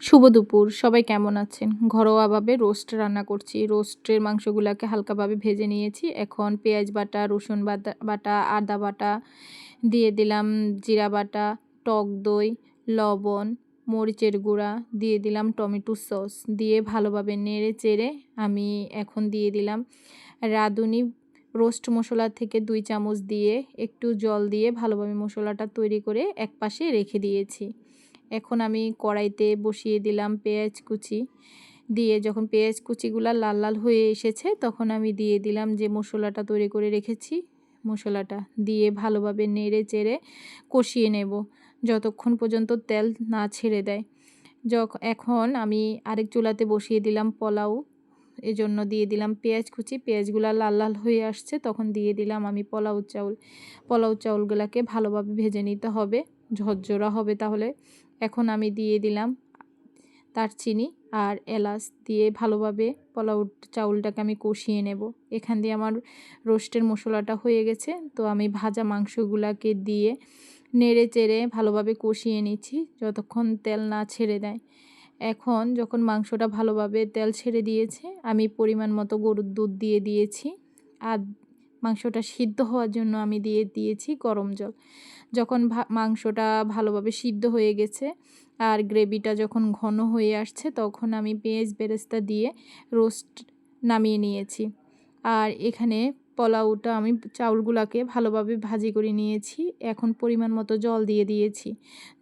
শুভ দুপুর। সবাই কেমন আছেন? ঘরোয়াভাবে রোস্ট রান্না করছি। রোস্টের মাংসগুলাকে হালকাভাবে ভেজে নিয়েছি। এখন পেঁয়াজ বাটা, রসুন বাটা, আদা বাটা দিয়ে দিলাম, জিরা বাটা, টক দই, লবণ, মরিচের গুঁড়া, দিয়ে দিলাম টমেটো সস। দিয়ে ভালোভাবে নেড়ে চেড়ে আমি এখন দিয়ে দিলাম রাঁধুনি রোস্ট মশলা থেকে 2 চামচ দিয়ে একটু জল দিয়ে ভালোভাবে মশলাটা তৈরি করে একপাশে রেখে দিয়েছি। এখন আমি কড়াইতে বসিয়ে দিলাম পেঁয়াজ কুচি দিয়ে, যখন পেঁয়াজ কুচিগুলো লাল লাল হয়ে এসেছে তখন আমি দিয়ে দিলাম যে মশলাটা তৈরি করে রেখেছি। মশলাটা দিয়ে ভালোভাবে নেড়ে চেড়ে কষিয়ে নেব যতক্ষণ পর্যন্ত তেল না ছেড়ে দেয়। এখন আমি আরেক চুলাতে বসিয়ে দিলাম পোলাও, এজন্য দিয়ে দিলাম পেঁয়াজ কুচি। পেঁয়াজগুলো লাল লাল হয়ে আসছে তখন দিয়ে দিলাম আমি পোলাও চাউলগুলোকে ভালোভাবে ভেজে নিতে হবে, ঝরঝরা হবে তাহলে। এখন আমি দিয়ে দিলাম দারচিনি আর এলাচ দিয়ে ভালোভাবে পোলাও চাউলটাকে আমি কষিয়ে নেব। এখান দিয়ে আমার রোস্টের মশলাটা হয়ে গেছে, তো আমি ভাজা মাংসগুলোকে দিয়ে নেড়ে চেড়ে ভালোভাবে কষিয়ে নিচ্ছি যতক্ষণ তেল না ছেড়ে দেয়। এখন যখন মাংসটা ভালোভাবে তেল ছেড়ে দিয়েছে আমি পরিমাণ মতো গরুর দুধ দিয়ে দিয়েছি, আর মাংসটা সিদ্ধ হওয়ার জন্য আমি দিয়ে দিয়েছি গরম জল। যখন মাংসটা ভালোভাবে সিদ্ধ হয়ে গেছে আর গ্রেভিটা যখন ঘন হয়ে আসছে তখন আমি পেঁয়াজ বেরেস্তা দিয়ে রোস্ট নামিয়ে নিয়েছি। আর এখানে পোলাওটা আমি চাউলগুলোকে ভালোভাবে ভাজি করে নিয়েছি। এখন পরিমাণ মতো জল দিয়ে দিয়েছি।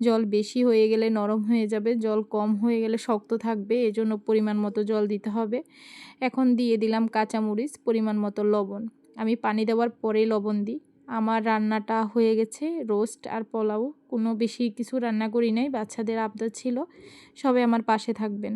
জল বেশি হয়ে গেলে নরম হয়ে যাবে, জল কম হয়ে গেলে শক্ত থাকবে, এজন্য পরিমাণ মতো জল দিতে হবে। এখন দিয়ে দিলাম কাঁচামরিচ, পরিমাণ মতো লবণ। আমি পানি দেওয়ার পরেই লবণ দিই। আমার রান্নাটা হয়ে গেছে, রোস্ট আর পোলাও। কোনো বেশি কিছু রান্না করি নাই, বাচ্চাদের আবদার ছিল। সবাই আমার পাশে থাকবেন।